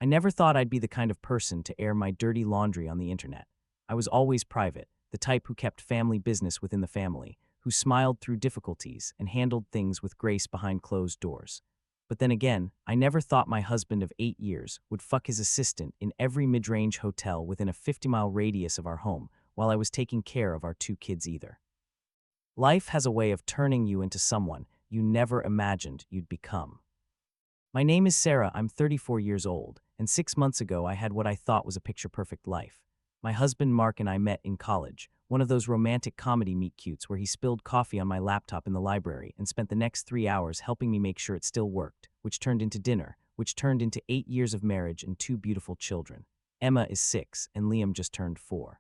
I never thought I'd be the kind of person to air my dirty laundry on the internet. I was always private, the type who kept family business within the family, who smiled through difficulties and handled things with grace behind closed doors. But then again, I never thought my husband of 8 years would fuck his assistant in every mid-range hotel within a 50-mile radius of our home while I was taking care of our 2 kids either. Life has a way of turning you into someone you never imagined you'd become. My name is Sarah, I'm 34 years old, and 6 months ago I had what I thought was a picture-perfect life. My husband Mark and I met in college, one of those romantic comedy meet-cutes where he spilled coffee on my laptop in the library and spent the next 3 hours helping me make sure it still worked, which turned into dinner, which turned into 8 years of marriage and 2 beautiful children. Emma is 6 and Liam just turned 4.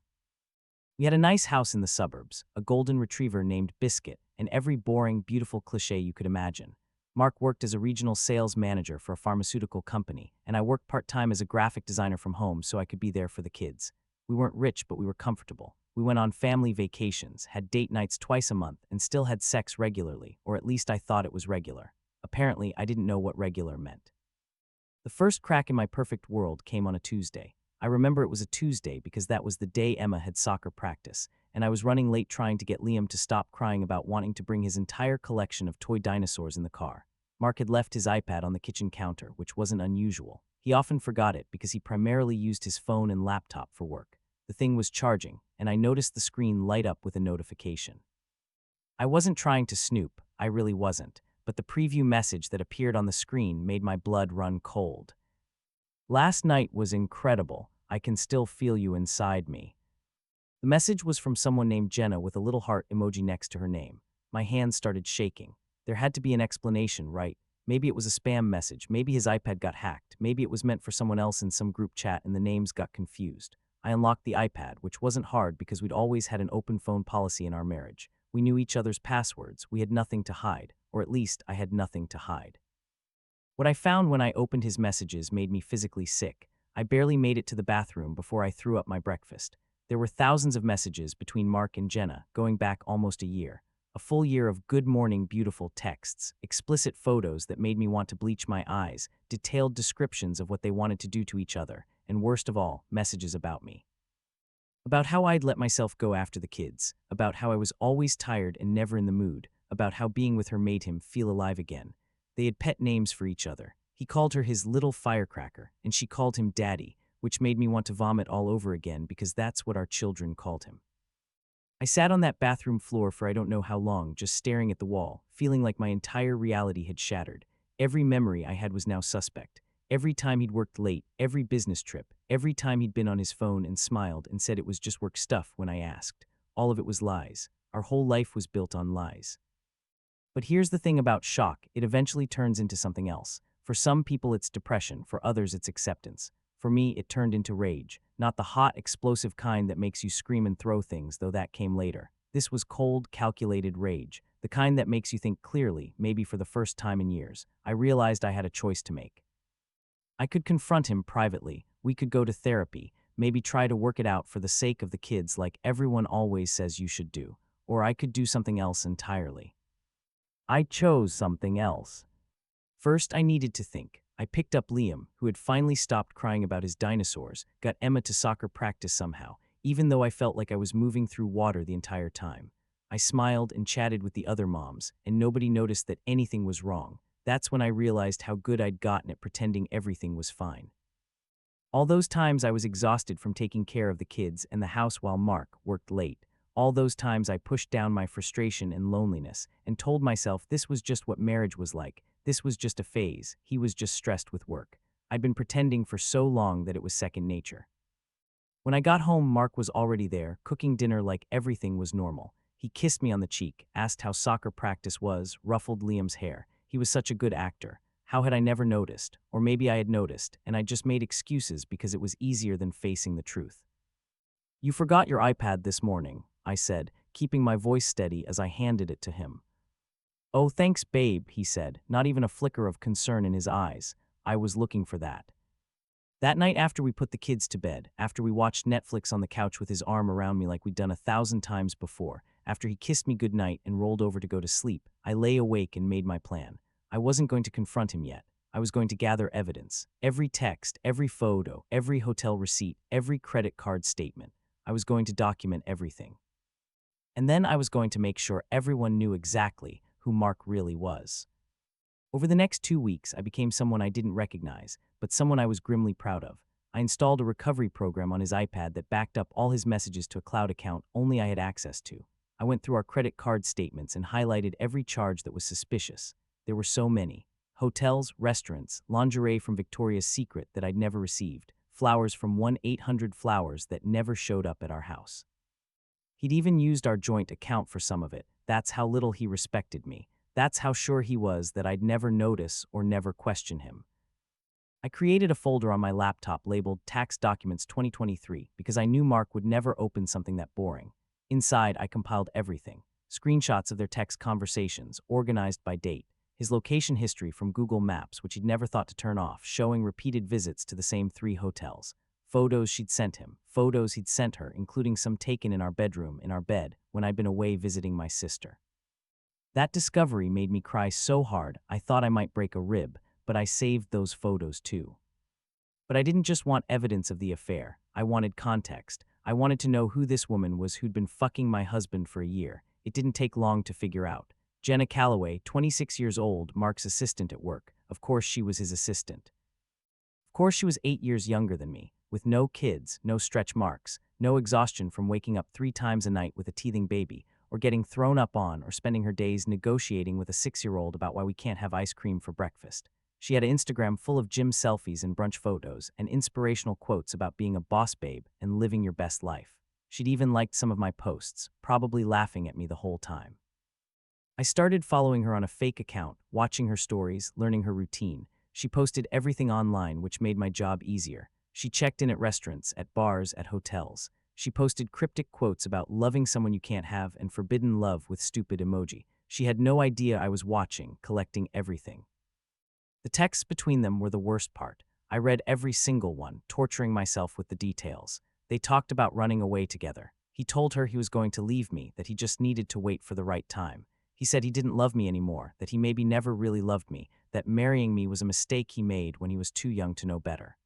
We had a nice house in the suburbs, a golden retriever named Biscuit, and every boring, beautiful cliché you could imagine. Mark worked as a regional sales manager for a pharmaceutical company, and I worked part-time as a graphic designer from home so I could be there for the kids. We weren't rich, but we were comfortable. We went on family vacations, had date nights twice a month, and still had sex regularly, or at least I thought it was regular. Apparently, I didn't know what regular meant. The first crack in my perfect world came on a Tuesday. I remember it was a Tuesday because that was the day Emma had soccer practice, and I was running late trying to get Liam to stop crying about wanting to bring his entire collection of toy dinosaurs in the car. Mark had left his iPad on the kitchen counter, which wasn't unusual. He often forgot it because he primarily used his phone and laptop for work. The thing was charging, and I noticed the screen light up with a notification. I wasn't trying to snoop, I really wasn't, but the preview message that appeared on the screen made my blood run cold. Last night was incredible. I can still feel you inside me. The message was from someone named Jenna with a little heart emoji next to her name. My hands started shaking. There had to be an explanation, right? Maybe it was a spam message, maybe his iPad got hacked, maybe it was meant for someone else in some group chat and the names got confused. I unlocked the iPad, which wasn't hard because we'd always had an open phone policy in our marriage. We knew each other's passwords, we had nothing to hide, or at least I had nothing to hide. What I found when I opened his messages made me physically sick. I barely made it to the bathroom before I threw up my breakfast. There were thousands of messages between Mark and Jenna, going back almost a year. A full year of good morning beautiful texts, explicit photos that made me want to bleach my eyes, detailed descriptions of what they wanted to do to each other, and worst of all, messages about me. About how I'd let myself go after the kids, about how I was always tired and never in the mood, about how being with her made him feel alive again. They had pet names for each other. He called her his little firecracker, and she called him Daddy, which made me want to vomit all over again because that's what our children called him. I sat on that bathroom floor for I don't know how long, just staring at the wall, feeling like my entire reality had shattered. Every memory I had was now suspect. Every time he'd worked late, every business trip, every time he'd been on his phone and smiled and said it was just work stuff when I asked. All of it was lies. Our whole life was built on lies. But here's the thing about shock, it eventually turns into something else. For some people it's depression, for others it's acceptance. For me, it turned into rage. Not the hot, explosive kind that makes you scream and throw things, though that came later. This was cold, calculated rage, the kind that makes you think clearly, maybe for the first time in years. I realized I had a choice to make. I could confront him privately, we could go to therapy, maybe try to work it out for the sake of the kids like everyone always says you should do, or I could do something else entirely. I chose something else. First, I needed to think. I picked up Liam, who had finally stopped crying about his dinosaurs, got Emma to soccer practice somehow, even though I felt like I was moving through water the entire time. I smiled and chatted with the other moms, and nobody noticed that anything was wrong. That's when I realized how good I'd gotten at pretending everything was fine. All those times I was exhausted from taking care of the kids and the house while Mark worked late. All those times I pushed down my frustration and loneliness and told myself this was just what marriage was like. This was just a phase. He was just stressed with work. I'd been pretending for so long that it was second nature. When I got home, Mark was already there, cooking dinner like everything was normal. He kissed me on the cheek, asked how soccer practice was, ruffled Liam's hair. He was such a good actor. How had I never noticed? Or maybe I had noticed, and I just made excuses because it was easier than facing the truth. "You forgot your iPad this morning," I said, keeping my voice steady as I handed it to him. "Oh, thanks, babe," he said, not even a flicker of concern in his eyes. I was looking for that. That night after we put the kids to bed, after we watched Netflix on the couch with his arm around me like we'd done 1,000 times before, after he kissed me goodnight and rolled over to go to sleep, I lay awake and made my plan. I wasn't going to confront him yet. I was going to gather evidence. Every text, every photo, every hotel receipt, every credit card statement. I was going to document everything. And then I was going to make sure everyone knew exactly who Mark really was. Over the next 2 weeks, I became someone I didn't recognize, but someone I was grimly proud of. I installed a recovery program on his iPad that backed up all his messages to a cloud account only I had access to. I went through our credit card statements and highlighted every charge that was suspicious. There were so many. Hotels, restaurants, lingerie from Victoria's Secret that I'd never received, flowers from 1-800-Flowers that never showed up at our house. He'd even used our joint account for some of it. That's how little he respected me. That's how sure he was that I'd never notice or never question him. I created a folder on my laptop labeled Tax Documents 2023 because I knew Mark would never open something that boring. Inside, I compiled everything. Screenshots of their text conversations, organized by date. His location history from Google Maps, which he'd never thought to turn off, showing repeated visits to the same 3 hotels. Photos she'd sent him, photos he'd sent her, including some taken in our bedroom, in our bed, when I'd been away visiting my sister. That discovery made me cry so hard I thought I might break a rib, but I saved those photos too. But I didn't just want evidence of the affair. I wanted context. I wanted to know who this woman was who'd been fucking my husband for a year. It didn't take long to figure out. Jenna Calloway, 26 years old, Mark's assistant at work. Of course she was his assistant. Of course she was 8 years younger than me, with no kids, no stretch marks, no exhaustion from waking up 3 times a night with a teething baby, or getting thrown up on or spending her days negotiating with a 6-year-old about why we can't have ice cream for breakfast. She had an Instagram full of gym selfies and brunch photos and inspirational quotes about being a boss babe and living your best life. She'd even liked some of my posts, probably laughing at me the whole time. I started following her on a fake account, watching her stories, learning her routine. She posted everything online, which made my job easier. She checked in at restaurants, at bars, at hotels. She posted cryptic quotes about loving someone you can't have and forbidden love with stupid emoji. She had no idea I was watching, collecting everything. The texts between them were the worst part. I read every single one, torturing myself with the details. They talked about running away together. He told her he was going to leave me, that he just needed to wait for the right time. He said he didn't love me anymore, that he maybe never really loved me, that marrying me was a mistake he made when he was too young to know better.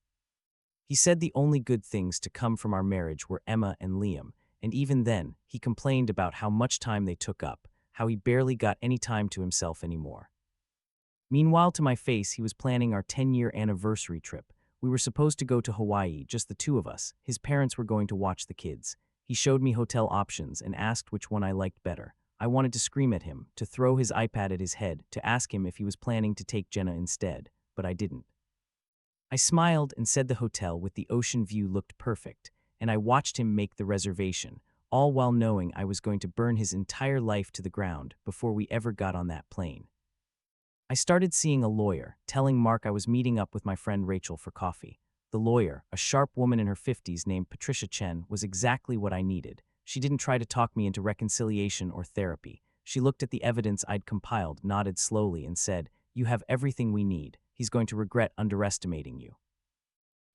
He said the only good things to come from our marriage were Emma and Liam, and even then, he complained about how much time they took up, how he barely got any time to himself anymore. Meanwhile, to my face, he was planning our 10-year anniversary trip. We were supposed to go to Hawaii, just the 2 of us. His parents were going to watch the kids. He showed me hotel options and asked which one I liked better. I wanted to scream at him, to throw his iPad at his head, to ask him if he was planning to take Jenna instead, but I didn't. I smiled and said the hotel with the ocean view looked perfect, and I watched him make the reservation, all while knowing I was going to burn his entire life to the ground before we ever got on that plane. I started seeing a lawyer, telling Mark I was meeting up with my friend Rachel for coffee. The lawyer, a sharp woman in her 50s named Patricia Chen, was exactly what I needed. She didn't try to talk me into reconciliation or therapy. She looked at the evidence I'd compiled, nodded slowly, and said, "You have everything we need. He's going to regret underestimating you."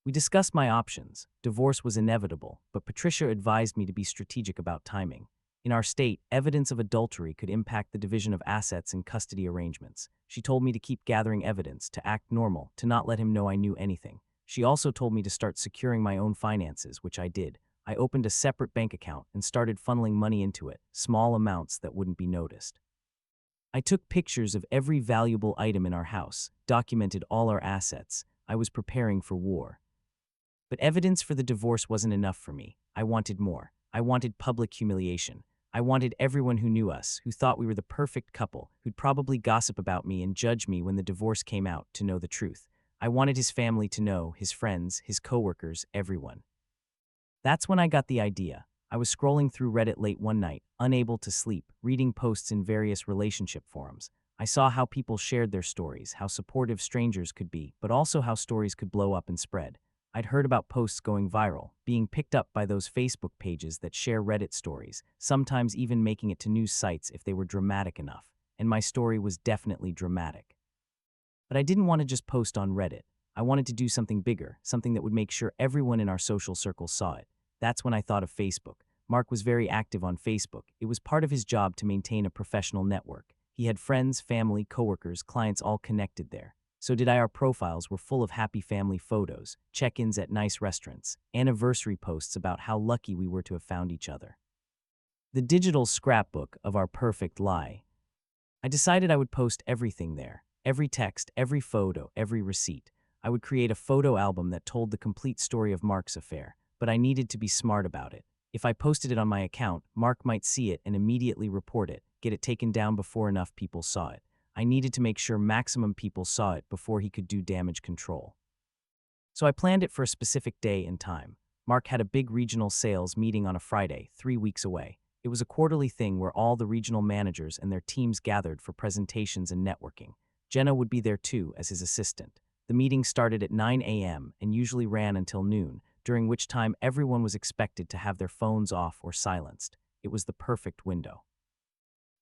We discussed my options. Divorce was inevitable, but Patricia advised me to be strategic about timing. In our state, evidence of adultery could impact the division of assets and custody arrangements. She told me to keep gathering evidence, to act normal, to not let him know I knew anything. She also told me to start securing my own finances, which I did. I opened a separate bank account and started funneling money into it, small amounts that wouldn't be noticed. I took pictures of every valuable item in our house, documented all our assets. I was preparing for war. But evidence for the divorce wasn't enough for me. I wanted more. I wanted public humiliation. I wanted everyone who knew us, who thought we were the perfect couple, who'd probably gossip about me and judge me when the divorce came out, to know the truth. I wanted his family to know, his friends, his coworkers, everyone. That's when I got the idea. I was scrolling through Reddit late one night, unable to sleep, reading posts in various relationship forums. I saw how people shared their stories, how supportive strangers could be, but also how stories could blow up and spread. I'd heard about posts going viral, being picked up by those Facebook pages that share Reddit stories, sometimes even making it to news sites if they were dramatic enough, and my story was definitely dramatic. But I didn't want to just post on Reddit. I wanted to do something bigger, something that would make sure everyone in our social circle saw it. That's when I thought of Facebook. Mark was very active on Facebook. It was part of his job to maintain a professional network. He had friends, family, coworkers, clients all connected there. So did I. Our profiles were full of happy family photos, check-ins at nice restaurants, anniversary posts about how lucky we were to have found each other. The digital scrapbook of our perfect lie. I decided I would post everything there. Every text, every photo, every receipt. I would create a photo album that told the complete story of Mark's affair, but I needed to be smart about it. If I posted it on my account, Mark might see it and immediately report it, get it taken down before enough people saw it. I needed to make sure maximum people saw it before he could do damage control. So I planned it for a specific day and time. Mark had a big regional sales meeting on a Friday, 3 weeks away. It was a quarterly thing where all the regional managers and their teams gathered for presentations and networking. Jenna would be there too as his assistant. The meeting started at 9 a.m. and usually ran until noon, during which time everyone was expected to have their phones off or silenced. It was the perfect window.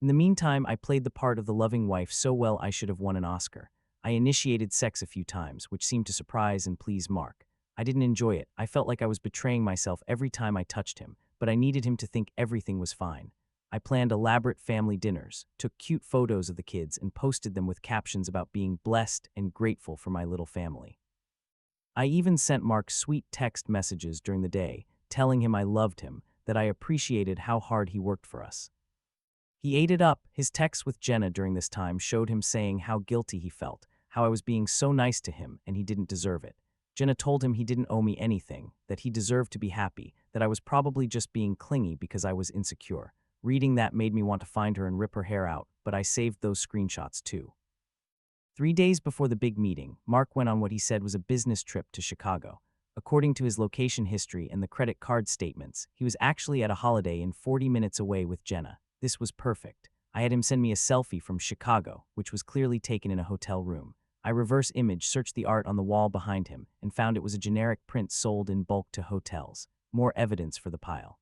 In the meantime, I played the part of the loving wife so well I should have won an Oscar. I initiated sex a few times, which seemed to surprise and please Mark. I didn't enjoy it. I felt like I was betraying myself every time I touched him, but I needed him to think everything was fine. I planned elaborate family dinners, took cute photos of the kids, and posted them with captions about being blessed and grateful for my little family. I even sent Mark sweet text messages during the day, telling him I loved him, that I appreciated how hard he worked for us. He ate it up. His texts with Jenna during this time showed him saying how guilty he felt, how I was being so nice to him and he didn't deserve it. Jenna told him he didn't owe me anything, that he deserved to be happy, that I was probably just being clingy because I was insecure. Reading that made me want to find her and rip her hair out, but I saved those screenshots too. 3 days before the big meeting, Mark went on what he said was a business trip to Chicago. According to his location history and the credit card statements, he was actually at a holiday in 40 minutes away with Jenna. This was perfect. I had him send me a selfie from Chicago, which was clearly taken in a hotel room. I reverse image searched the art on the wall behind him and found it was a generic print sold in bulk to hotels. More evidence for the pile.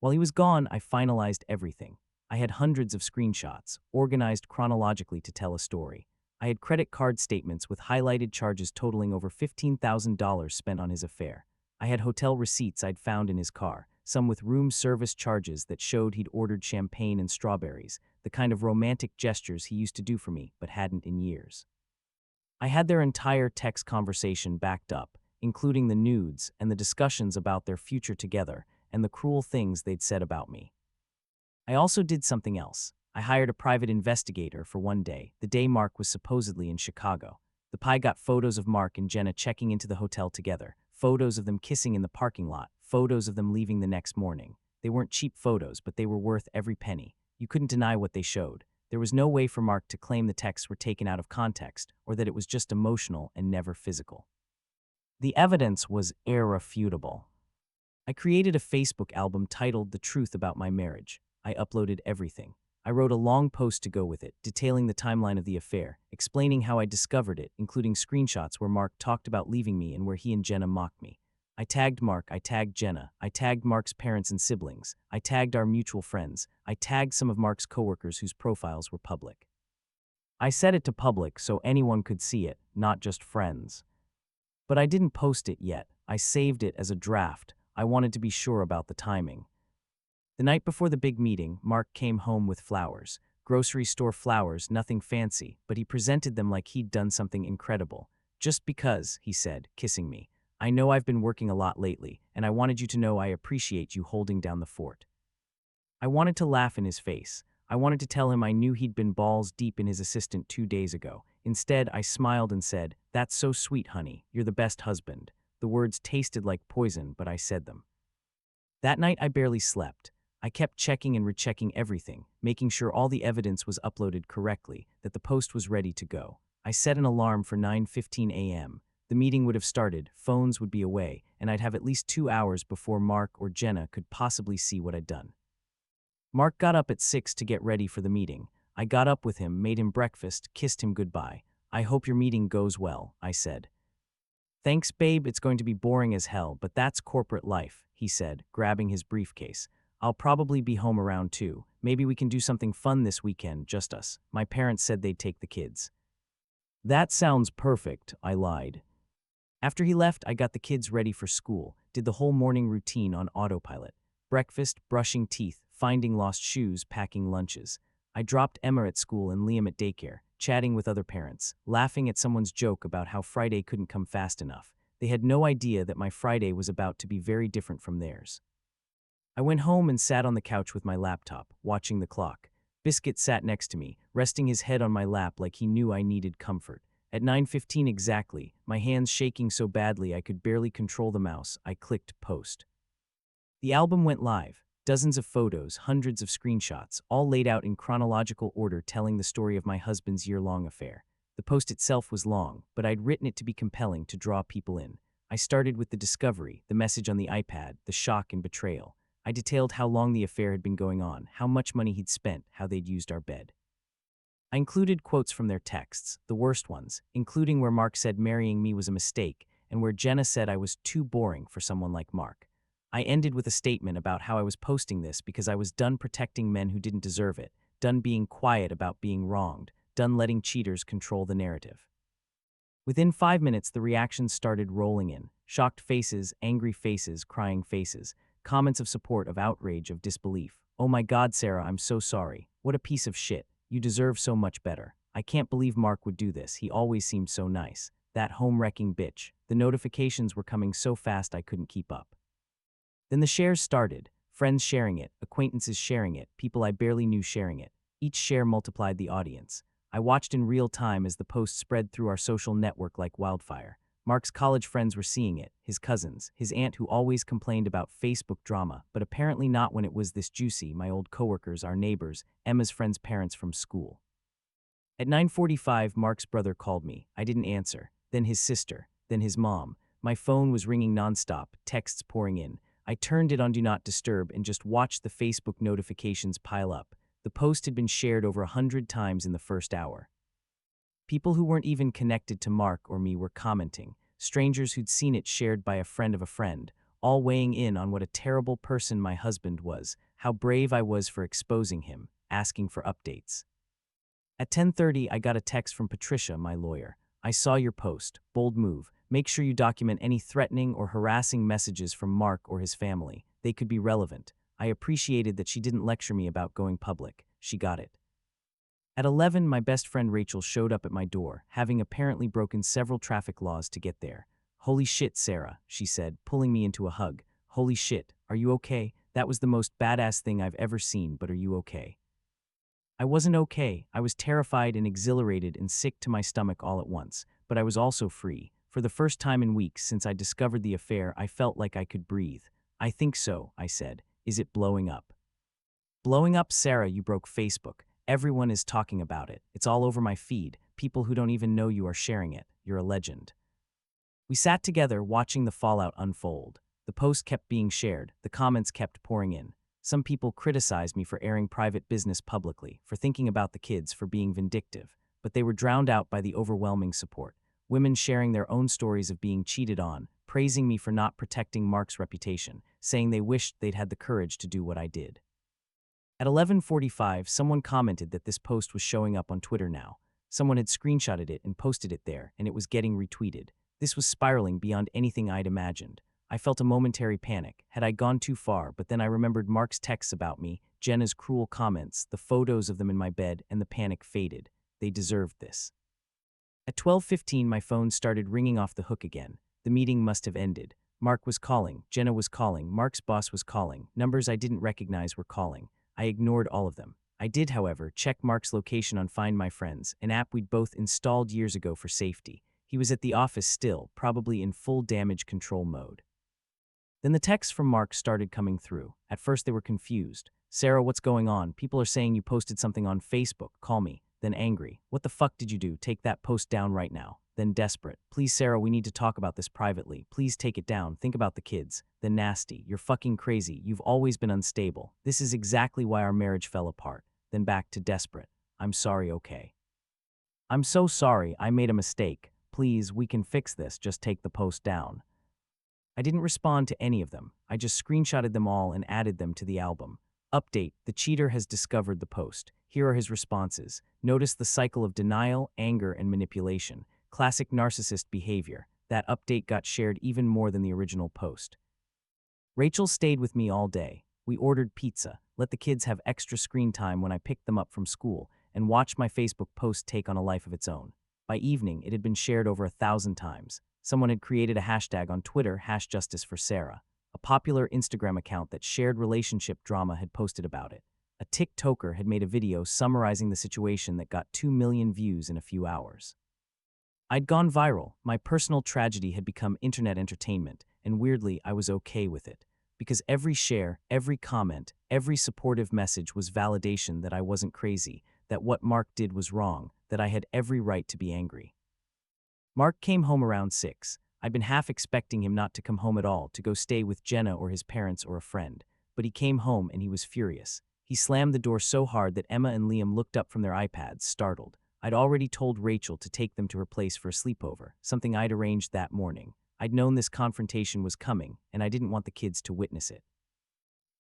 While he was gone, I finalized everything. I had hundreds of screenshots, organized chronologically to tell a story. I had credit card statements with highlighted charges totaling over $15,000 spent on his affair. I had hotel receipts I'd found in his car, some with room service charges that showed he'd ordered champagne and strawberries, the kind of romantic gestures he used to do for me but hadn't in years. I had their entire text conversation backed up, including the nudes and the discussions about their future together and the cruel things they'd said about me. I also did something else. I hired a private investigator for one day, the day Mark was supposedly in Chicago. The Pi got photos of Mark and Jenna checking into the hotel together, photos of them kissing in the parking lot, photos of them leaving the next morning. They weren't cheap photos, but they were worth every penny. You couldn't deny what they showed. There was no way for Mark to claim the texts were taken out of context or that it was just emotional and never physical. The evidence was irrefutable. I created a Facebook album titled The Truth About My Marriage. I uploaded everything. I wrote a long post to go with it, detailing the timeline of the affair, explaining how I discovered it, including screenshots where Mark talked about leaving me and where he and Jenna mocked me. I tagged Mark, I tagged Jenna, I tagged Mark's parents and siblings, I tagged our mutual friends, I tagged some of Mark's coworkers whose profiles were public. I set it to public so anyone could see it, not just friends. But I didn't post it yet. I saved it as a draft. I wanted to be sure about the timing. The night before the big meeting, Mark came home with flowers. Grocery store flowers, nothing fancy, but he presented them like he'd done something incredible. Just because, he said, kissing me. I know I've been working a lot lately, and I wanted you to know I appreciate you holding down the fort. I wanted to laugh in his face. I wanted to tell him I knew he'd been balls deep in his assistant 2 days ago. Instead, I smiled and said, "That's so sweet, honey. You're the best husband." The words tasted like poison, but I said them. That night, I barely slept. I kept checking and rechecking everything, making sure all the evidence was uploaded correctly, that the post was ready to go. I set an alarm for 9:15 a.m. The meeting would have started, phones would be away, and I'd have at least 2 hours before Mark or Jenna could possibly see what I'd done. Mark got up at 6 to get ready for the meeting. I got up with him, made him breakfast, kissed him goodbye. "I hope your meeting goes well," I said. "Thanks, babe, it's going to be boring as hell, but that's corporate life," he said, grabbing his briefcase. "I'll probably be home around 2. Maybe we can do something fun this weekend, just us. My parents said they'd take the kids." "That sounds perfect," I lied. After he left, I got the kids ready for school, did the whole morning routine on autopilot. Breakfast, brushing teeth, finding lost shoes, packing lunches. I dropped Emma at school and Liam at daycare, chatting with other parents, laughing at someone's joke about how Friday couldn't come fast enough. They had no idea that my Friday was about to be very different from theirs. I went home and sat on the couch with my laptop, watching the clock. Biscuit sat next to me, resting his head on my lap like he knew I needed comfort. At 9:15 exactly, my hands shaking so badly I could barely control the mouse, I clicked post. The album went live. Dozens of photos, hundreds of screenshots, all laid out in chronological order telling the story of my husband's year-long affair. The post itself was long, but I'd written it to be compelling to draw people in. I started with the discovery, the message on the iPad, the shock and betrayal. I detailed how long the affair had been going on, how much money he'd spent, how they'd used our bed. I included quotes from their texts, the worst ones, including where Mark said marrying me was a mistake, and where Jenna said I was too boring for someone like Mark. I ended with a statement about how I was posting this because I was done protecting men who didn't deserve it, done being quiet about being wronged, done letting cheaters control the narrative. Within 5 minutes, the reactions started rolling in. Shocked faces, angry faces, crying faces, comments of support, of outrage, of disbelief. Oh my God, Sarah, I'm so sorry. What a piece of shit. You deserve so much better. I can't believe Mark would do this. He always seemed so nice. That home-wrecking bitch. The notifications were coming so fast I couldn't keep up. Then the shares started. Friends sharing it, acquaintances sharing it, people I barely knew sharing it. Each share multiplied the audience. I watched in real time as the post spread through our social network like wildfire. Mark's college friends were seeing it, his cousins, his aunt who always complained about Facebook drama, but apparently not when it was this juicy, my old coworkers, our neighbors, Emma's friends' parents from school. At 9:45, Mark's brother called me. I didn't answer. Then his sister, then his mom. My phone was ringing nonstop, texts pouring in. I turned it on Do Not Disturb and just watched the Facebook notifications pile up. The post had been shared over 100 times in the first hour. People who weren't even connected to Mark or me were commenting, strangers who'd seen it shared by a friend of a friend, all weighing in on what a terrible person my husband was, how brave I was for exposing him, asking for updates. At 10:30, I got a text from Patricia, my lawyer. I saw your post. Bold move. Make sure you document any threatening or harassing messages from Mark or his family. They could be relevant. I appreciated that she didn't lecture me about going public. She got it. At 11, my best friend Rachel showed up at my door, having apparently broken several traffic laws to get there. Holy shit, Sarah, she said, pulling me into a hug. Holy shit, are you okay? That was the most badass thing I've ever seen, but are you okay? I wasn't okay. I was terrified and exhilarated and sick to my stomach all at once, but I was also free. For the first time in weeks since I discovered the affair, I felt like I could breathe. I think so, I said. Is it blowing up? Blowing up, Sarah, you broke Facebook. Everyone is talking about it. It's all over my feed. People who don't even know you are sharing it. You're a legend. We sat together watching the fallout unfold. The post kept being shared. The comments kept pouring in. Some people criticized me for airing private business publicly, for thinking about the kids, for being vindictive, but they were drowned out by the overwhelming support. Women sharing their own stories of being cheated on, praising me for not protecting Mark's reputation, saying they wished they'd had the courage to do what I did. At 11:45, someone commented that this post was showing up on Twitter now. Someone had screenshotted it and posted it there, and it was getting retweeted. This was spiraling beyond anything I'd imagined. I felt a momentary panic. Had I gone too far? But then I remembered Mark's texts about me, Jenna's cruel comments, the photos of them in my bed, and the panic faded. They deserved this. At 12:15, my phone started ringing off the hook again. The meeting must have ended. Mark was calling, Jenna was calling, Mark's boss was calling, numbers I didn't recognize were calling. I ignored all of them. I did, however, check Mark's location on Find My Friends, an app we'd both installed years ago for safety. He was at the office still, probably in full damage control mode. Then the texts from Mark started coming through. At first they were confused. Sarah, what's going on? People are saying you posted something on Facebook. Call me. Then angry. What the fuck did you do? Take that post down right now. Then desperate. Please, Sarah, we need to talk about this privately. Please take it down. Think about the kids. Then nasty. You're fucking crazy. You've always been unstable. This is exactly why our marriage fell apart. Then back to desperate. I'm sorry, okay? I'm so sorry. I made a mistake. Please, we can fix this. Just take the post down. I didn't respond to any of them. I just screenshotted them all and added them to the album. Update: the cheater has discovered the post. Here are his responses. Notice the cycle of denial, anger, and manipulation. Classic narcissist behavior. That update got shared even more than the original post. Rachel stayed with me all day. We ordered pizza, let the kids have extra screen time when I picked them up from school, and watched my Facebook post take on a life of its own. By evening, it had been shared over 1,000 times. Someone had created a hashtag on Twitter, #JusticeForSarah. A popular Instagram account that shared relationship drama had posted about it. A TikToker had made a video summarizing the situation that got 2 million views in a few hours. I'd gone viral. My personal tragedy had become internet entertainment, and weirdly, I was okay with it. Because every share, every comment, every supportive message was validation that I wasn't crazy, that what Mark did was wrong, that I had every right to be angry. Mark came home around 6. I'd been half expecting him not to come home at all, to go stay with Jenna or his parents or a friend. But he came home and he was furious. He slammed the door so hard that Emma and Liam looked up from their iPads, startled. I'd already told Rachel to take them to her place for a sleepover, something I'd arranged that morning. I'd known this confrontation was coming, and I didn't want the kids to witness it.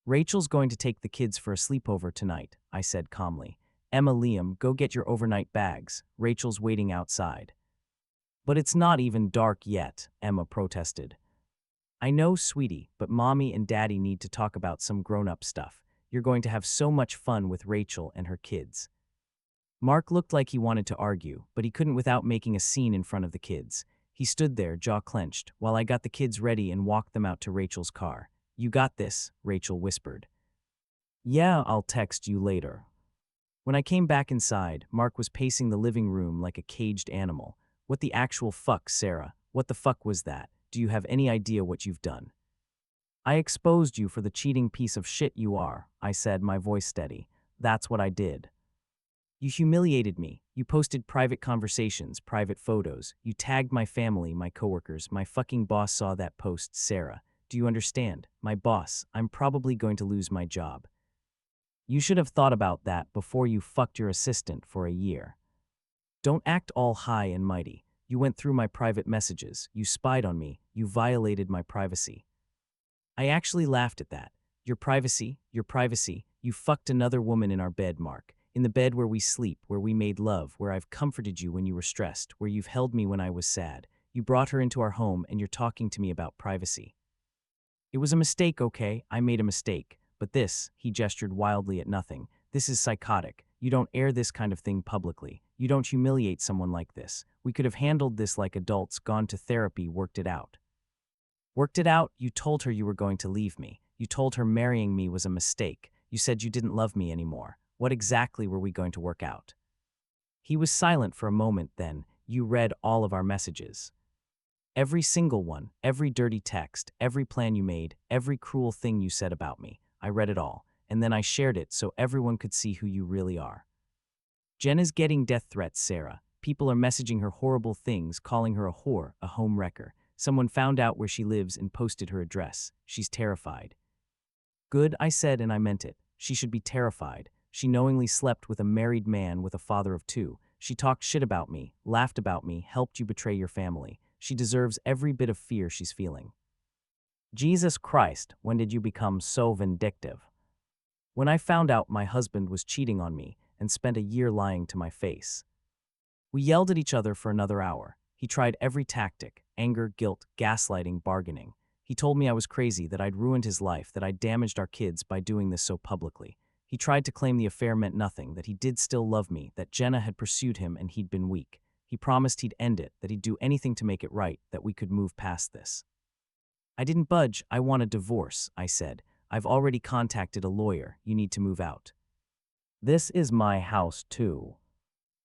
"Rachel's going to take the kids for a sleepover tonight," I said calmly. "Emma, Liam, go get your overnight bags. Rachel's waiting outside." "But it's not even dark yet," Emma protested. "I know, sweetie, but Mommy and Daddy need to talk about some grown-up stuff. You're going to have so much fun with Rachel and her kids." Mark looked like he wanted to argue, but he couldn't without making a scene in front of the kids. He stood there, jaw clenched, while I got the kids ready and walked them out to Rachel's car. "You got this," Rachel whispered. "Yeah, I'll text you later." When I came back inside, Mark was pacing the living room like a caged animal. "What the actual fuck, Sarah? What the fuck was that? Do you have any idea what you've done?" "I exposed you for the cheating piece of shit you are," I said, my voice steady. "That's what I did. You humiliated me. You posted private conversations, private photos. You tagged my family, my coworkers. My fucking boss saw that post, Sarah. Do you understand? My boss. I'm probably going to lose my job. You should have thought about that before you fucked your assistant for a year. Don't act all high and mighty. You went through my private messages. You spied on me. You violated my privacy." I actually laughed at that. Your privacy. You fucked another woman in our bed, Mark. In the bed where we sleep, where we made love, where I've comforted you when you were stressed, where you've held me when I was sad. You brought her into our home and you're talking to me about privacy. It was a mistake, okay? I made a mistake. But this, he gestured wildly at nothing. This is psychotic. You don't air this kind of thing publicly. You don't humiliate someone like this. We could have handled this like adults, gone to therapy, worked it out. Worked it out? You told her you were going to leave me. You told her marrying me was a mistake. You said you didn't love me anymore. What exactly were we going to work out? He was silent for a moment, then. You read all of our messages. Every single one, every dirty text, every plan you made, every cruel thing you said about me. I read it all, and then I shared it so everyone could see who you really are. Jenna's getting death threats, Sarah. People are messaging her horrible things, calling her a whore, a home wrecker. Someone found out where she lives and posted her address. She's terrified. Good, I said, and I meant it. She should be terrified. She knowingly slept with a married man with a father of 2. She talked shit about me, laughed about me, helped you betray your family. She deserves every bit of fear she's feeling. Jesus Christ, when did you become so vindictive? When I found out my husband was cheating on me and spent a year lying to my face. We yelled at each other for another hour. He tried every tactic: anger, guilt, gaslighting, bargaining. He told me I was crazy, that I'd ruined his life, that I'd damaged our kids by doing this so publicly. He tried to claim the affair meant nothing, that he did still love me, that Jenna had pursued him and he'd been weak. He promised he'd end it, that he'd do anything to make it right, that we could move past this. I didn't budge. I want a divorce, I said. I've already contacted a lawyer. You need to move out. This is my house too.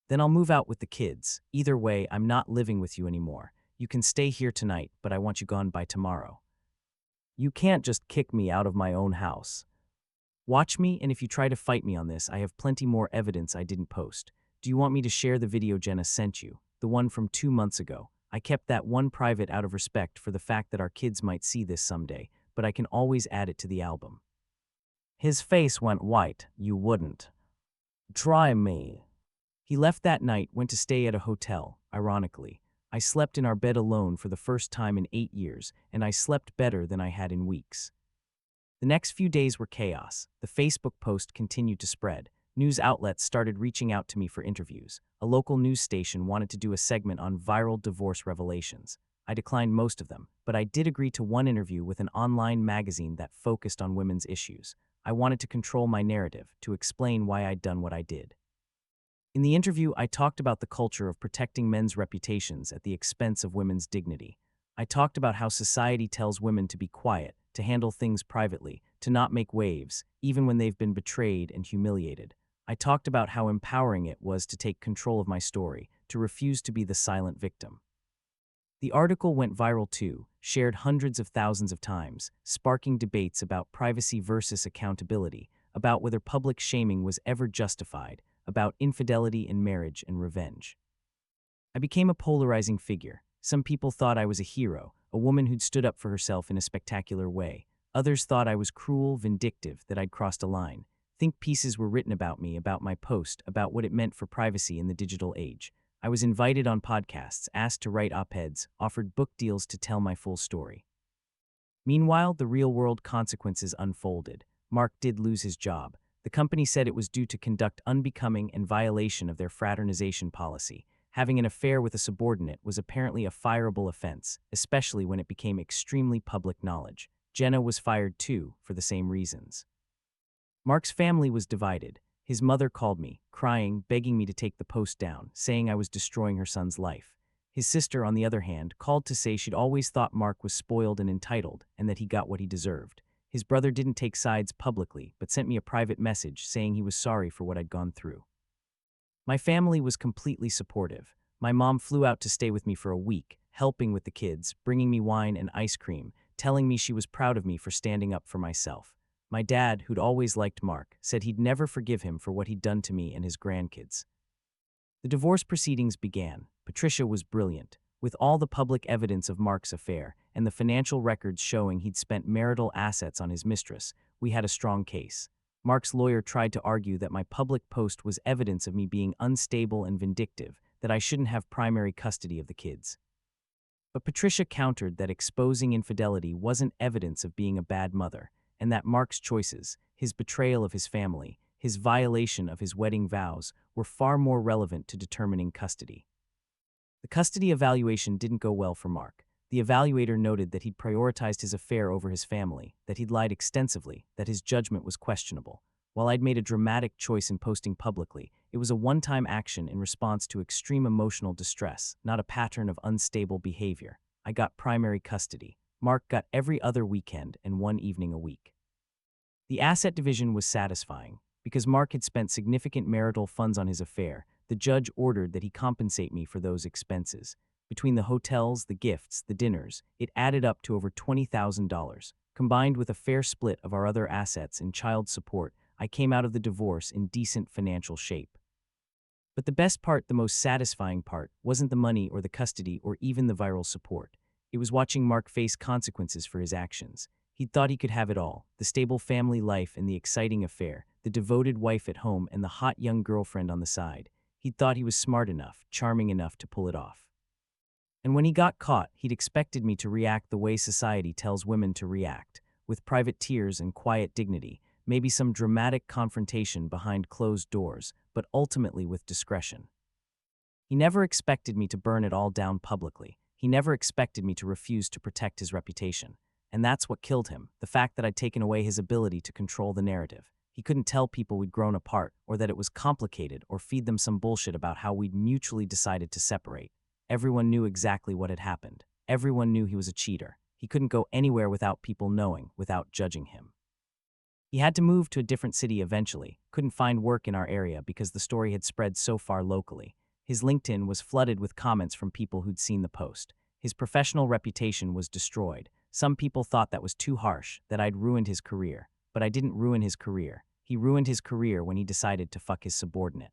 Then I'll move out with the kids. Either way, I'm not living with you anymore. You can stay here tonight, but I want you gone by tomorrow. You can't just kick me out of my own house. Watch me, and if you try to fight me on this, I have plenty more evidence I didn't post. Do you want me to share the video Jenna sent you? The one from 2 months ago. I kept that one private out of respect for the fact that our kids might see this someday, but I can always add it to the album. His face went white. You wouldn't. Try me. He left that night, went to stay at a hotel, ironically. I slept in our bed alone for the first time in 8 years, and I slept better than I had in weeks. The next few days were chaos. The Facebook post continued to spread. News outlets started reaching out to me for interviews. A local news station wanted to do a segment on viral divorce revelations. I declined most of them, but I did agree to one interview with an online magazine that focused on women's issues. I wanted to control my narrative, to explain why I'd done what I did. In the interview, I talked about the culture of protecting men's reputations at the expense of women's dignity. I talked about how society tells women to be quiet, to handle things privately, to not make waves, even when they've been betrayed and humiliated. I talked about how empowering it was to take control of my story, to refuse to be the silent victim. The article went viral too, shared hundreds of thousands of times, sparking debates about privacy versus accountability, about whether public shaming was ever justified, about infidelity in marriage and revenge. I became a polarizing figure. Some people thought I was a hero, a woman who'd stood up for herself in a spectacular way. Others thought I was cruel, vindictive, that I'd crossed a line. Think pieces were written about me, about my post, about what it meant for privacy in the digital age. I was invited on podcasts, asked to write op-eds, offered book deals to tell my full story. Meanwhile, the real-world consequences unfolded. Mark did lose his job. The company said it was due to conduct unbecoming and violation of their fraternization policy. Having an affair with a subordinate was apparently a fireable offense, especially when it became extremely public knowledge. Jenna was fired too, for the same reasons. Mark's family was divided. His mother called me, crying, begging me to take the post down, saying I was destroying her son's life. His sister, on the other hand, called to say she'd always thought Mark was spoiled and entitled, and that he got what he deserved. His brother didn't take sides publicly, but sent me a private message saying he was sorry for what I'd gone through. My family was completely supportive. My mom flew out to stay with me for a week, helping with the kids, bringing me wine and ice cream, telling me she was proud of me for standing up for myself. My dad, who'd always liked Mark, said he'd never forgive him for what he'd done to me and his grandkids. The divorce proceedings began. Patricia was brilliant. With all the public evidence of Mark's affair and the financial records showing he'd spent marital assets on his mistress, we had a strong case. Mark's lawyer tried to argue that my public post was evidence of me being unstable and vindictive, that I shouldn't have primary custody of the kids. But Patricia countered that exposing infidelity wasn't evidence of being a bad mother, and that Mark's choices, his betrayal of his family, his violation of his wedding vows, were far more relevant to determining custody. The custody evaluation didn't go well for Mark. The evaluator noted that he'd prioritized his affair over his family, that he'd lied extensively, that his judgment was questionable. While I'd made a dramatic choice in posting publicly, it was a one-time action in response to extreme emotional distress, not a pattern of unstable behavior. I got primary custody. Mark got every other weekend and one evening a week. The asset division was satisfying. Because Mark had spent significant marital funds on his affair, the judge ordered that he compensate me for those expenses. Between the hotels, the gifts, the dinners, it added up to over $20,000. Combined with a fair split of our other assets and child support, I came out of the divorce in decent financial shape. But the best part, the most satisfying part, wasn't the money or the custody or even the viral support. It was watching Mark face consequences for his actions. He'd thought he could have it all, the stable family life and the exciting affair, the devoted wife at home and the hot young girlfriend on the side. He'd thought he was smart enough, charming enough to pull it off. And when he got caught, he'd expected me to react the way society tells women to react, with private tears and quiet dignity, maybe some dramatic confrontation behind closed doors, but ultimately with discretion. He never expected me to burn it all down publicly. He never expected me to refuse to protect his reputation. And that's what killed him, the fact that I'd taken away his ability to control the narrative. He couldn't tell people we'd grown apart, or that it was complicated, or feed them some bullshit about how we'd mutually decided to separate. Everyone knew exactly what had happened. Everyone knew he was a cheater. He couldn't go anywhere without people knowing, without judging him. He had to move to a different city eventually, couldn't find work in our area because the story had spread so far locally. His LinkedIn was flooded with comments from people who'd seen the post. His professional reputation was destroyed. Some people thought that was too harsh, that I'd ruined his career. But I didn't ruin his career. He ruined his career when he decided to fuck his subordinate.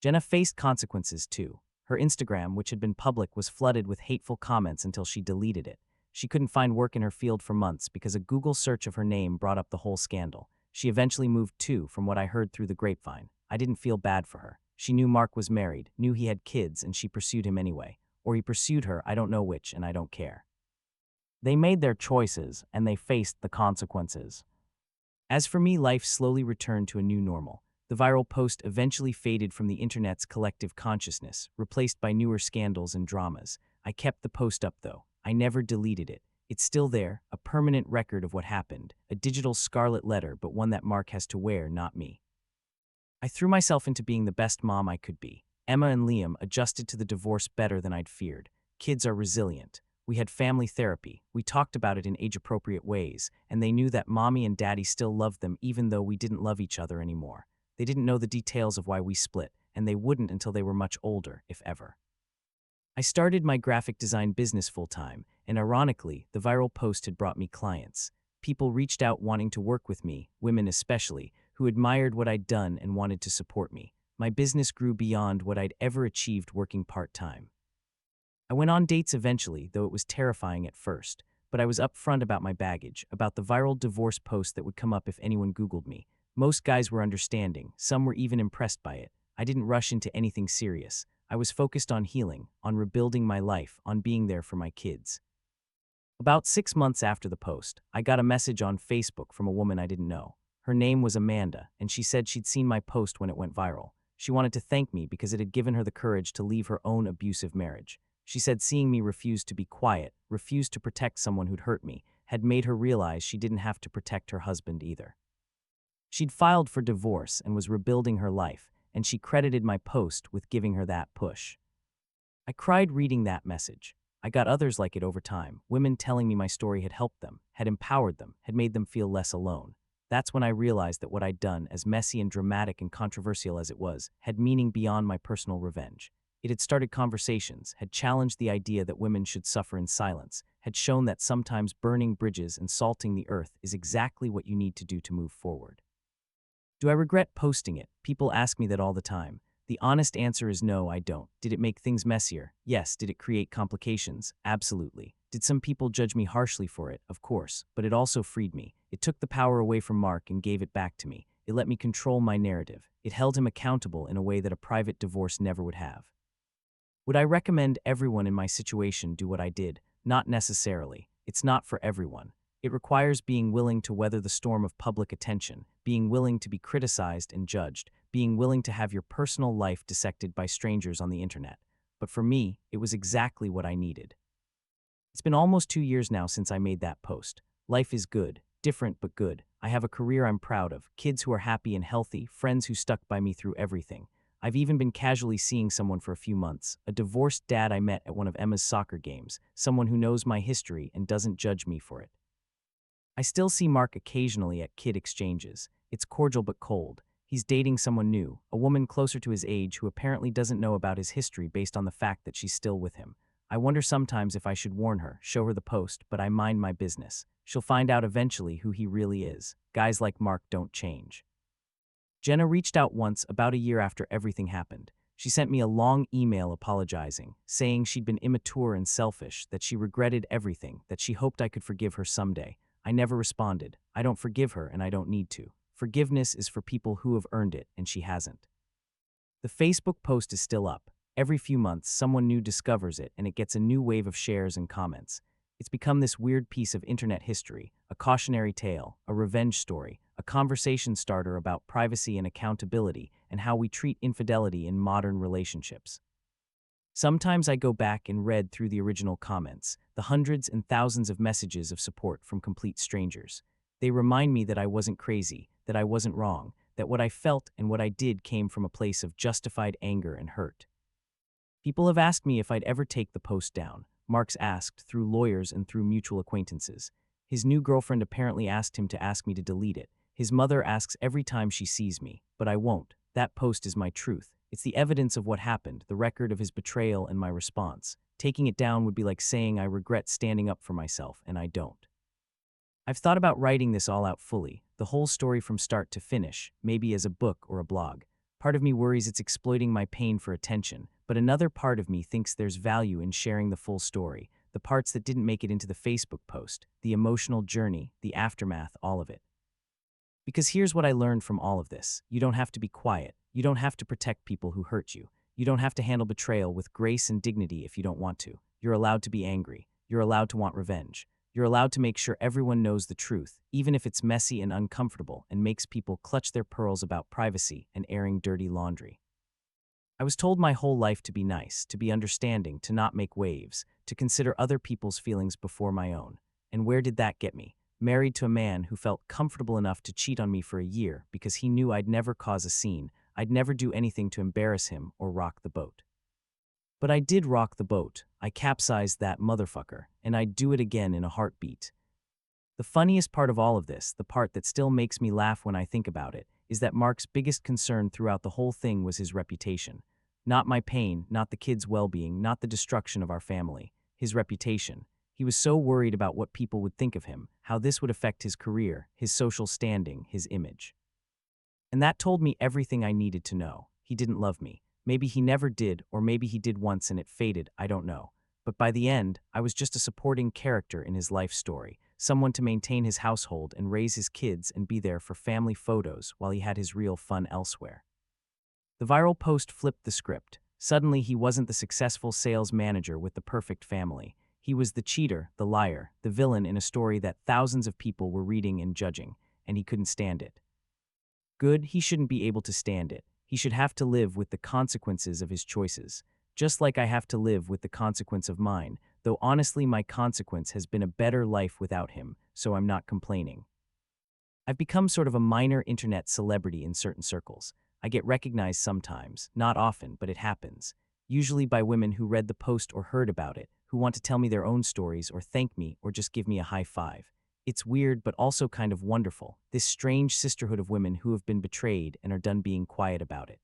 Jenna faced consequences too. Her Instagram, which had been public, was flooded with hateful comments until she deleted it. She couldn't find work in her field for months because a Google search of her name brought up the whole scandal. She eventually moved too, from what I heard through the grapevine. I didn't feel bad for her. She knew Mark was married, knew he had kids, and she pursued him anyway. Or he pursued her, I don't know which, and I don't care. They made their choices, and they faced the consequences. As for me, life slowly returned to a new normal. The viral post eventually faded from the internet's collective consciousness, replaced by newer scandals and dramas. I kept the post up though. I never deleted it. It's still there, a permanent record of what happened, a digital scarlet letter, but one that Mark has to wear, not me. I threw myself into being the best mom I could be. Emma and Liam adjusted to the divorce better than I'd feared. Kids are resilient. We had family therapy. We talked about it in age-appropriate ways, and they knew that mommy and daddy still loved them even though we didn't love each other anymore. They didn't know the details of why we split, and they wouldn't until they were much older, if ever. I started my graphic design business full-time, and ironically, the viral post had brought me clients. People reached out wanting to work with me, women especially, who admired what I'd done and wanted to support me. My business grew beyond what I'd ever achieved working part-time. I went on dates eventually, though it was terrifying at first, but I was upfront about my baggage, about the viral divorce post that would come up if anyone Googled me. Most guys were understanding, some were even impressed by it. I didn't rush into anything serious. I was focused on healing, on rebuilding my life, on being there for my kids. About 6 months after the post, I got a message on Facebook from a woman I didn't know. Her name was Amanda, and she said she'd seen my post when it went viral. She wanted to thank me because it had given her the courage to leave her own abusive marriage. She said seeing me refuse to be quiet, refuse to protect someone who'd hurt me, had made her realize she didn't have to protect her husband either. She'd filed for divorce and was rebuilding her life, and she credited my post with giving her that push. I cried reading that message. I got others like it over time, women telling me my story had helped them, had empowered them, had made them feel less alone. That's when I realized that what I'd done, as messy and dramatic and controversial as it was, had meaning beyond my personal revenge. It had started conversations, had challenged the idea that women should suffer in silence, had shown that sometimes burning bridges and salting the earth is exactly what you need to do to move forward. Do I regret posting it? People ask me that all the time. The honest answer is no, I don't. Did it make things messier? Yes. Did it create complications? Absolutely. Did some people judge me harshly for it? Of course. But it also freed me. It took the power away from Mark and gave it back to me. It let me control my narrative. It held him accountable in a way that a private divorce never would have. Would I recommend everyone in my situation do what I did? Not necessarily. It's not for everyone. It requires being willing to weather the storm of public attention, being willing to be criticized and judged, being willing to have your personal life dissected by strangers on the internet. But for me, it was exactly what I needed. It's been almost 2 years now since I made that post. Life is good, different but good. I have a career I'm proud of, kids who are happy and healthy, friends who stuck by me through everything. I've even been casually seeing someone for a few months, a divorced dad I met at one of Emma's soccer games, someone who knows my history and doesn't judge me for it. I still see Mark occasionally at kid exchanges. It's cordial but cold. He's dating someone new, a woman closer to his age who apparently doesn't know about his history based on the fact that she's still with him. I wonder sometimes if I should warn her, show her the post, but I mind my business. She'll find out eventually who he really is. Guys like Mark don't change. Jenna reached out once about a year after everything happened. She sent me a long email apologizing, saying she'd been immature and selfish, that she regretted everything, that she hoped I could forgive her someday. I never responded. I don't forgive her and I don't need to. Forgiveness is for people who have earned it, and she hasn't. The Facebook post is still up. Every few months, someone new discovers it and it gets a new wave of shares and comments. It's become this weird piece of internet history, a cautionary tale, a revenge story, a conversation starter about privacy and accountability and how we treat infidelity in modern relationships. Sometimes I go back and read through the original comments, the hundreds and thousands of messages of support from complete strangers. They remind me that I wasn't crazy, that I wasn't wrong, that what I felt and what I did came from a place of justified anger and hurt. People have asked me if I'd ever take the post down. Mark's asked, through lawyers and through mutual acquaintances. His new girlfriend apparently asked him to ask me to delete it. His mother asks every time she sees me, but I won't. That post is my truth. It's the evidence of what happened, the record of his betrayal and my response. Taking it down would be like saying I regret standing up for myself, and I don't. I've thought about writing this all out fully, the whole story from start to finish, maybe as a book or a blog. Part of me worries it's exploiting my pain for attention, but another part of me thinks there's value in sharing the full story, the parts that didn't make it into the Facebook post, the emotional journey, the aftermath, all of it. Because here's what I learned from all of this. You don't have to be quiet. You don't have to protect people who hurt you. You don't have to handle betrayal with grace and dignity if you don't want to. You're allowed to be angry. You're allowed to want revenge. You're allowed to make sure everyone knows the truth, even if it's messy and uncomfortable and makes people clutch their pearls about privacy and airing dirty laundry. I was told my whole life to be nice, to be understanding, to not make waves, to consider other people's feelings before my own. And where did that get me? Married to a man who felt comfortable enough to cheat on me for a year because he knew I'd never cause a scene. I'd never do anything to embarrass him or rock the boat. But I did rock the boat. I capsized that motherfucker, and I'd do it again in a heartbeat. The funniest part of all of this, the part that still makes me laugh when I think about it, is that Mark's biggest concern throughout the whole thing was his reputation. Not my pain, not the kids' well-being, not the destruction of our family. His reputation. He was so worried about what people would think of him, how this would affect his career, his social standing, his image. And that told me everything I needed to know. He didn't love me. Maybe he never did, or maybe he did once and it faded, I don't know. But by the end, I was just a supporting character in his life story, someone to maintain his household and raise his kids and be there for family photos while he had his real fun elsewhere. The viral post flipped the script. Suddenly, he wasn't the successful sales manager with the perfect family. He was the cheater, the liar, the villain in a story that thousands of people were reading and judging, and he couldn't stand it. Good, he shouldn't be able to stand it. He should have to live with the consequences of his choices, just like I have to live with the consequence of mine, though honestly my consequence has been a better life without him, so I'm not complaining. I've become sort of a minor internet celebrity in certain circles. I get recognized sometimes, not often, but it happens, usually by women who read the post or heard about it, who want to tell me their own stories or thank me or just give me a high five. It's weird but also kind of wonderful, this strange sisterhood of women who have been betrayed and are done being quiet about it.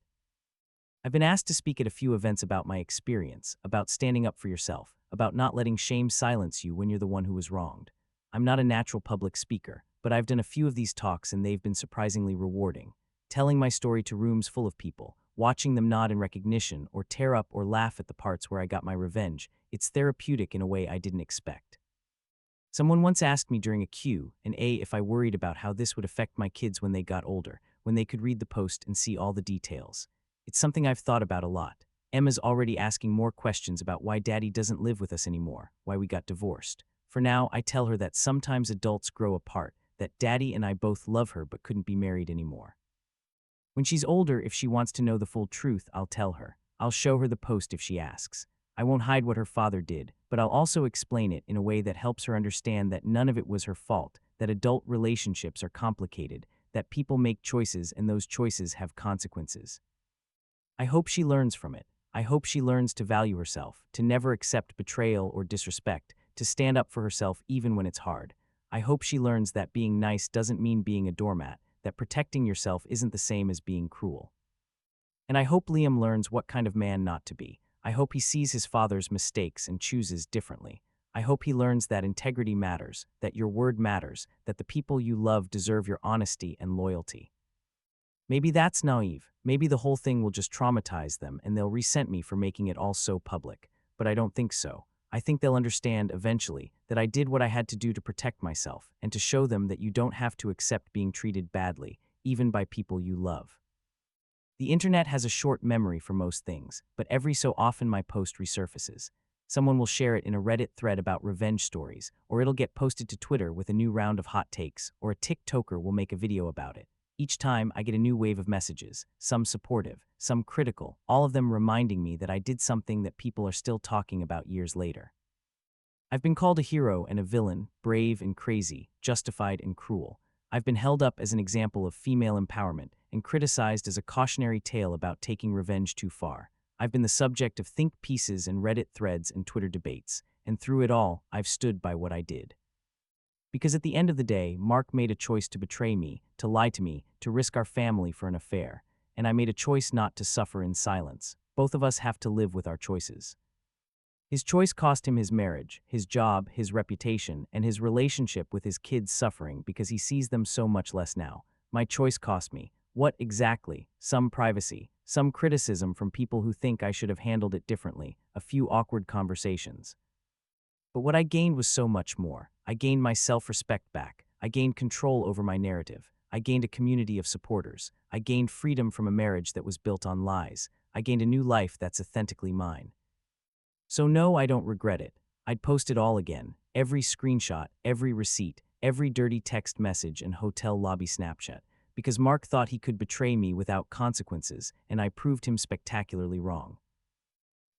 I've been asked to speak at a few events about my experience, about standing up for yourself, about not letting shame silence you when you're the one who was wronged. I'm not a natural public speaker, but I've done a few of these talks and they've been surprisingly rewarding. Telling my story to rooms full of people, watching them nod in recognition or tear up or laugh at the parts where I got my revenge, it's therapeutic in a way I didn't expect. Someone once asked me during a Q&A if I worried about how this would affect my kids when they got older, when they could read the post and see all the details. It's something I've thought about a lot. Emma's already asking more questions about why Daddy doesn't live with us anymore, why we got divorced. For now, I tell her that sometimes adults grow apart, that Daddy and I both love her but couldn't be married anymore. When she's older, if she wants to know the full truth, I'll tell her. I'll show her the post if she asks. I won't hide what her father did, but I'll also explain it in a way that helps her understand that none of it was her fault, that adult relationships are complicated, that people make choices and those choices have consequences. I hope she learns from it. I hope she learns to value herself, to never accept betrayal or disrespect, to stand up for herself even when it's hard. I hope she learns that being nice doesn't mean being a doormat, that protecting yourself isn't the same as being cruel. And I hope Liam learns what kind of man not to be. I hope he sees his father's mistakes and chooses differently. I hope he learns that integrity matters, that your word matters, that the people you love deserve your honesty and loyalty. Maybe that's naive. Maybe the whole thing will just traumatize them and they'll resent me for making it all so public. But I don't think so. I think they'll understand eventually that I did what I had to do to protect myself and to show them that you don't have to accept being treated badly, even by people you love. The internet has a short memory for most things, but every so often my post resurfaces. Someone will share it in a Reddit thread about revenge stories, or it'll get posted to Twitter with a new round of hot takes, or a TikToker will make a video about it. Each time, I get a new wave of messages, some supportive, some critical, all of them reminding me that I did something that people are still talking about years later. I've been called a hero and a villain, brave and crazy, justified and cruel. I've been held up as an example of female empowerment and criticized as a cautionary tale about taking revenge too far. I've been the subject of think pieces and Reddit threads and Twitter debates, and through it all, I've stood by what I did. Because at the end of the day, Mark made a choice to betray me, to lie to me, to risk our family for an affair, and I made a choice not to suffer in silence. Both of us have to live with our choices. His choice cost him his marriage, his job, his reputation, and his relationship with his kids suffering because he sees them so much less now. My choice cost me. What exactly? Some privacy, some criticism from people who think I should have handled it differently, a few awkward conversations. But what I gained was so much more. I gained my self-respect back. I gained control over my narrative. I gained a community of supporters. I gained freedom from a marriage that was built on lies. I gained a new life that's authentically mine. So no, I don't regret it. I'd post it all again. Every screenshot, every receipt, every dirty text message and hotel lobby Snapchat. Because Mark thought he could betray me without consequences, and I proved him spectacularly wrong.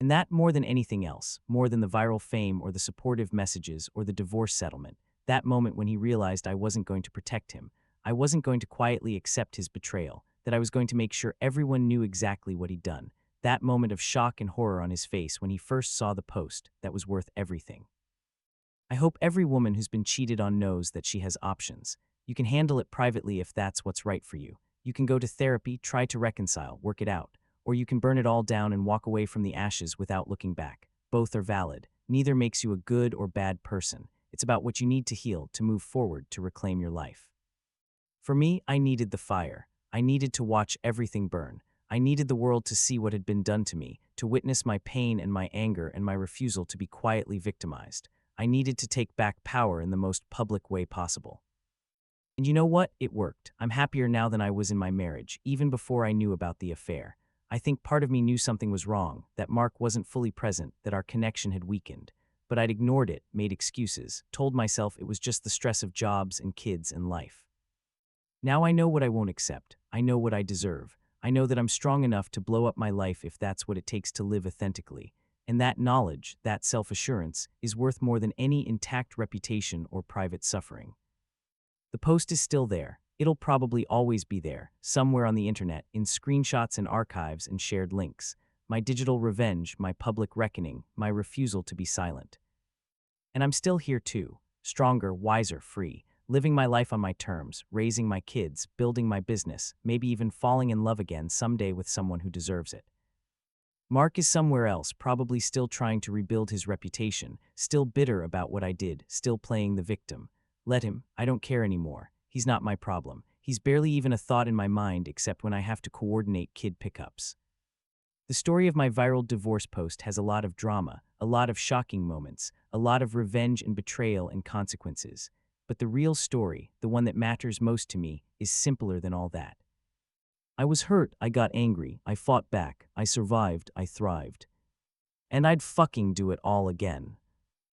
And that, more than anything else, more than the viral fame or the supportive messages or the divorce settlement, that moment when he realized I wasn't going to protect him, I wasn't going to quietly accept his betrayal, that I was going to make sure everyone knew exactly what he'd done. That moment of shock and horror on his face when he first saw the post, that was worth everything. I hope every woman who's been cheated on knows that she has options. You can handle it privately if that's what's right for you. You can go to therapy, try to reconcile, work it out. Or you can burn it all down and walk away from the ashes without looking back. Both are valid. Neither makes you a good or bad person. It's about what you need to heal, to move forward, to reclaim your life. For me, I needed the fire. I needed to watch everything burn. I needed the world to see what had been done to me, to witness my pain and my anger and my refusal to be quietly victimized. I needed to take back power in the most public way possible. And you know what? It worked. I'm happier now than I was in my marriage, even before I knew about the affair. I think part of me knew something was wrong, that Mark wasn't fully present, that our connection had weakened. But I'd ignored it, made excuses, told myself it was just the stress of jobs and kids and life. Now I know what I won't accept. I know what I deserve. I know that I'm strong enough to blow up my life if that's what it takes to live authentically. And that knowledge, that self-assurance, is worth more than any intact reputation or private suffering. The post is still there. It'll probably always be there, somewhere on the internet, in screenshots and archives and shared links. My digital revenge, my public reckoning, my refusal to be silent. And I'm still here too, stronger, wiser, free, living my life on my terms, raising my kids, building my business, maybe even falling in love again someday with someone who deserves it. Mark is somewhere else, probably still trying to rebuild his reputation, still bitter about what I did, still playing the victim. Let him. I don't care anymore. He's not my problem. He's barely even a thought in my mind except when I have to coordinate kid pickups. The story of my viral divorce post has a lot of drama, a lot of shocking moments, a lot of revenge and betrayal and consequences. But the real story, the one that matters most to me, is simpler than all that. I was hurt, I got angry, I fought back, I survived, I thrived. And I'd fucking do it all again.